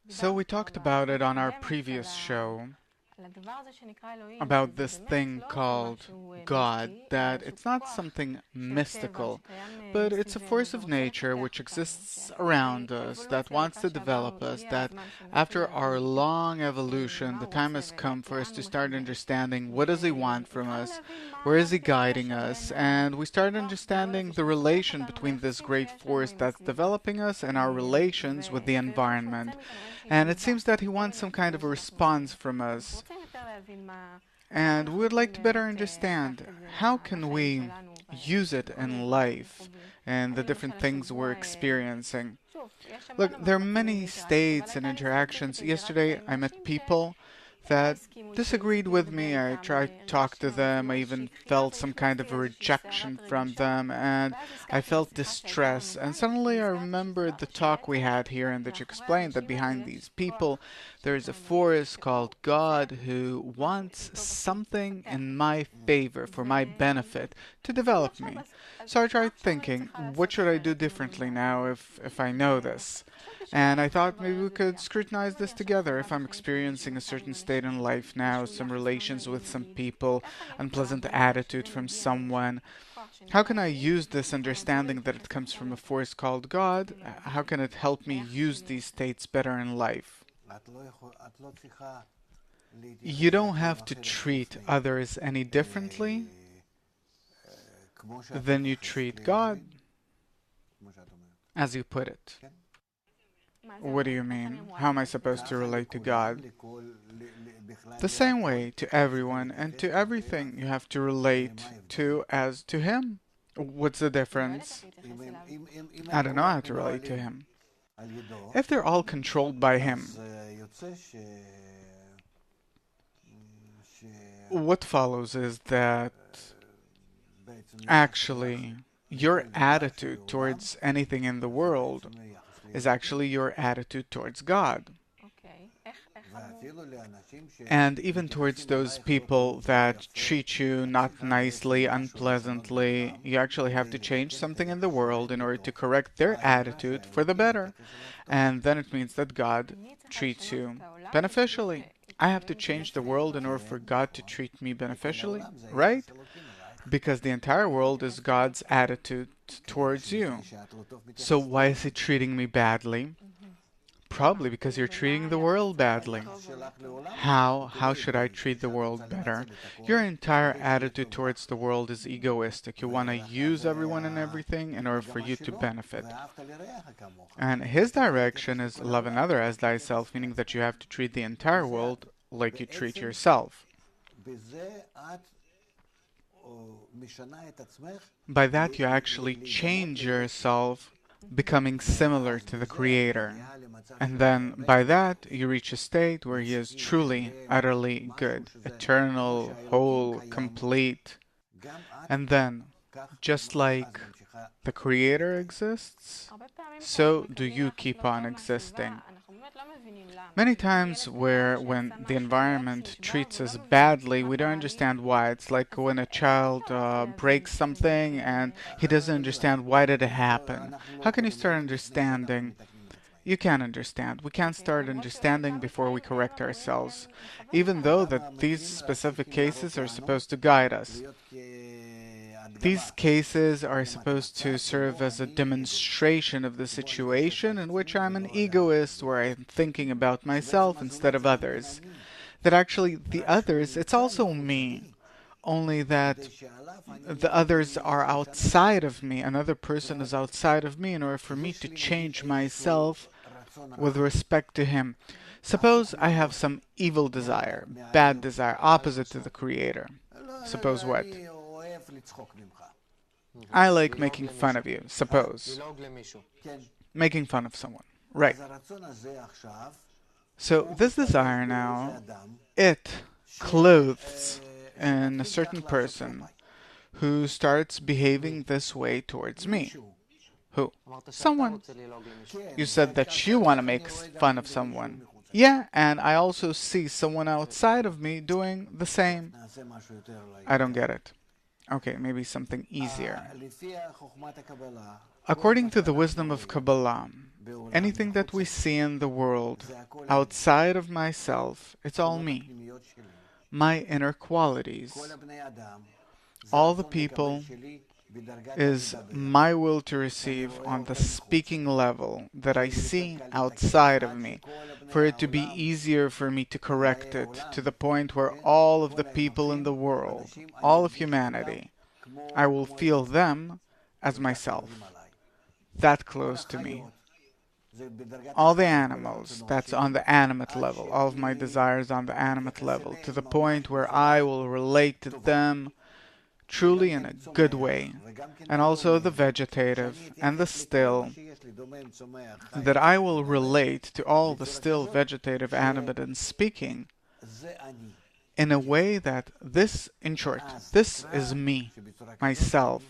So we talked about it on our previous show about this thing called God, that it's not something mystical, but it's a force of nature which exists around us, that wants to develop us, that after our long evolution, the time has come for us to start understanding what does he want from us, where is he guiding us, and we start understanding the relation between this great force that's developing us and our relations with the environment. And it seems that he wants some kind of a response from us. And we would like to better understand how can we use it in life and the different things we're experiencing. Look, there are many states and interactions. Yesterday, I met people that disagreed with me. I tried to talk to them. I even felt some kind of a rejection from them, and I felt distress. And suddenly I remembered the talk we had here, and that you explained that behind these people there is a force called God who wants something in my favor, for my benefit, to develop me. So I tried thinking, what should I do differently now if I know this? And I thought maybe we could scrutinize this together. If I'm experiencing a certain state in life now, some relations with some people, unpleasant attitude from someone, how can I use this understanding that it comes from a force called God? How can it help me use these states better in life? You don't have to treat others any differently than you treat God, as you put it. What do you mean? How am I supposed to relate to God? The same way to everyone and to everything you have to relate to as to Him. What's the difference? I don't know how to relate to Him. If they're all controlled by Him, what follows is that actually your attitude towards anything in the world is actually your attitude towards God. And even towards those people that treat you not nicely, unpleasantly, you actually have to change something in the world in order to correct their attitude for the better. And then it means that God treats you beneficially. I have to change the world in order for God to treat me beneficially, right? Because the entire world is God's attitude towards you. So why is He treating me badly? Probably because you're treating the world badly. How should I treat the world better? Your entire attitude towards the world is egoistic. You want to use everyone and everything in order for you to benefit. And His direction is love another as thyself, meaning that you have to treat the entire world like you treat yourself. By that, you actually change yourself, becoming similar to the Creator. And then by that, you reach a state where He is truly, utterly good, eternal, whole, complete. And then, just like the Creator exists, so do you keep on existing. Many times when the environment treats us badly, we don't understand why. It's like when a child breaks something and he doesn't understand why did it happen. How can you start understanding? You can't understand. We can't start understanding before we correct ourselves, even though that these specific cases are supposed to guide us. These cases are supposed to serve as a demonstration of the situation in which I'm an egoist, where I'm thinking about myself instead of others. That actually the others, it's also me, only that the others are outside of me. Another person is outside of me in order for me to change myself with respect to him. Suppose I have some evil desire, bad desire, opposite to the Creator. Suppose what? I like making fun of you. Suppose. Making fun of someone. Right. So this desire now, it clothes in a certain person who starts behaving this way towards me. Who? Someone. You said that you want to make fun of someone. Yeah, and I also see someone outside of me doing the same. I don't get it. Okay, maybe something easier. According to the wisdom of Kabbalah, anything that we see in the world outside of myself, it's all me, my inner qualities. All the people is my will to receive on the speaking level that I see outside of me, for it to be easier for me to correct it to the point where all of the people in the world, all of humanity, I will feel them as myself, that close to me. All the animals, that's on the animate level, all of my desires on the animate level, to the point where I will relate to them truly in a good way, and also the vegetative and the still, that I will relate to all the still, vegetative, animate, and speaking in a way that this, in short, this is me, myself.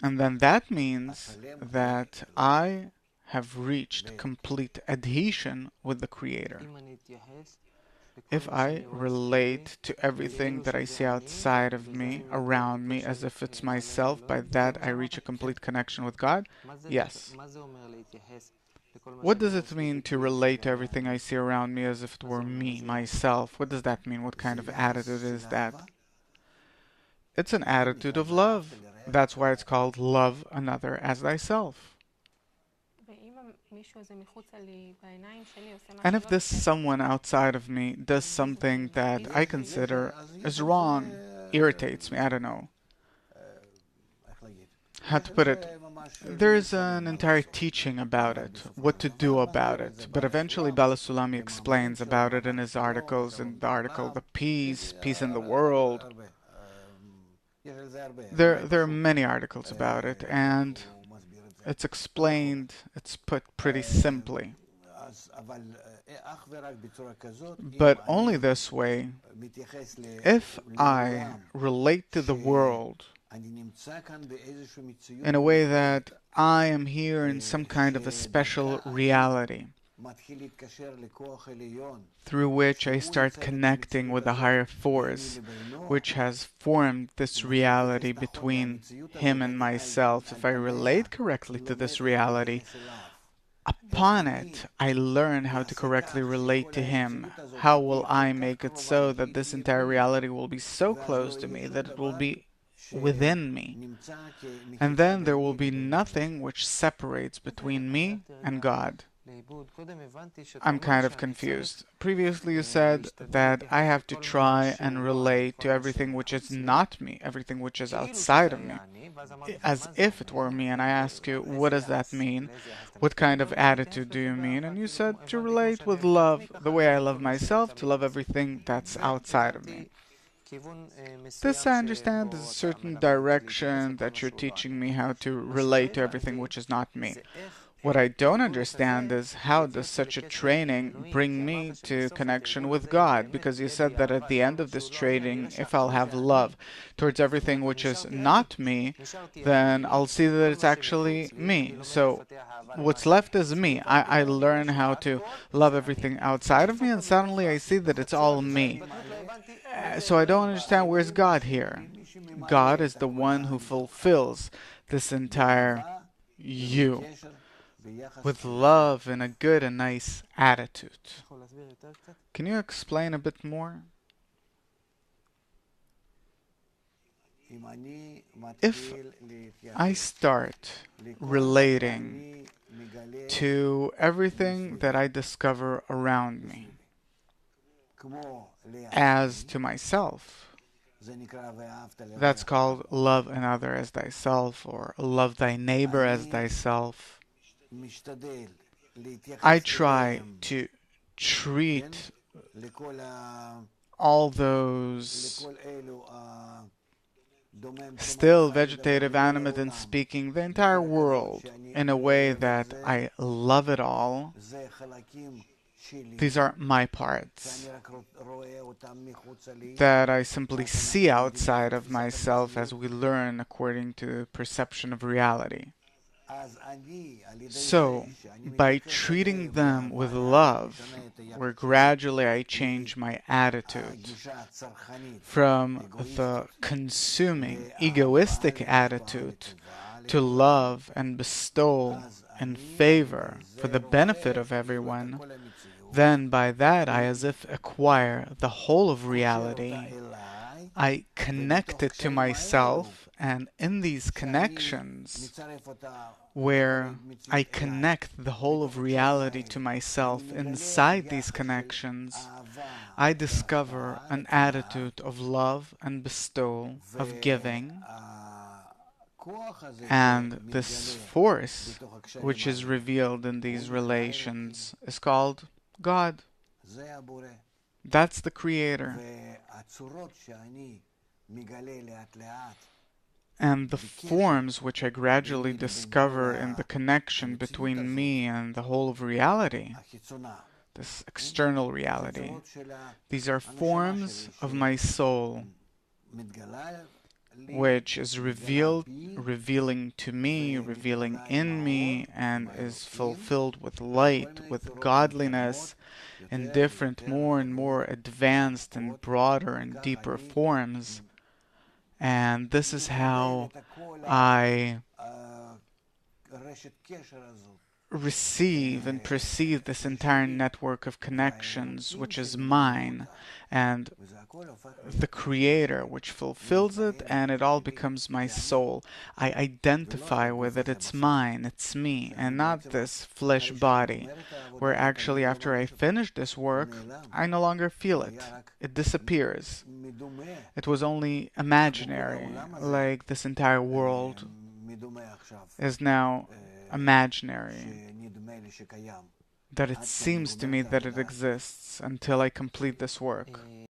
And then that means that I have reached complete adhesion with the Creator. If I relate to everything that I see outside of me, around me, as if it's myself, by that I reach a complete connection with God? Yes. What does it mean to relate to everything I see around me as if it were me, myself? What does that mean? What kind of attitude is that? It's an attitude of love. That's why it's called love another as thyself. And if this someone outside of me does something that I consider is wrong, irritates me, I don't know how to put it, there's an entire teaching about it, what to do about it. But eventually Bala Sulami explains about it in his articles, in the article The Peace in the World. There are many articles about it, and it's explained, it's put pretty simply. But only this way, if I relate to the world in a way that I am here in some kind of a special reality, through which I start connecting with a higher force, which has formed this reality between him and myself. If I relate correctly to this reality, upon it, I learn how to correctly relate to him. How will I make it so that this entire reality will be so close to me that it will be within me? And then there will be nothing which separates between me and God. I'm kind of confused. Previously you said that I have to try and relate to everything which is not me, everything which is outside of me, as if it were me, and I ask you, what does that mean? What kind of attitude do you mean? And you said to relate with love, the way I love myself, to love everything that's outside of me. This I understand is a certain direction that you're teaching me how to relate to everything which is not me. What I don't understand is how does such a training bring me to connection with God? Because you said that at the end of this training, if I'll have love towards everything which is not me, then I'll see that it's actually me. So what's left is me. I learn how to love everything outside of me, and suddenly I see that it's all me. So I don't understand, where's God here? God is the one who fulfills this entire you with love and a good and nice attitude. Can you explain a bit more? If I start relating to everything that I discover around me as to myself, that's called love another as thyself, or love thy neighbor as thyself. I try to treat all those still vegetative, animate, and speaking, the entire world, in a way that I love it all. These are my parts that I simply see outside of myself as we learn according to perception of reality. So, by treating them with love, where gradually I change my attitude from the consuming, egoistic attitude to love and bestow in favor for the benefit of everyone, then by that I as if acquire the whole of reality. I connect it to myself, and in these connections, where I connect the whole of reality to myself, inside these connections, I discover an attitude of love and bestowal, of giving, and this force which is revealed in these relations is called God. That's the Creator. And the forms which I gradually discover in the connection between me and the whole of reality, this external reality, these are forms of my soul, which is revealing to me, revealing in me, and is fulfilled with light, with godliness, in different, more and more advanced and broader and deeper forms. And this is how I receive and perceive this entire network of connections, which is mine, and the Creator, which fulfills it, and it all becomes my soul. I identify with it. It's mine, it's me, and not this flesh body, where actually after I finish this work, I no longer feel it. It disappears. It was only imaginary, like this entire world is now imaginary, that it seems to me that it exists until I complete this work.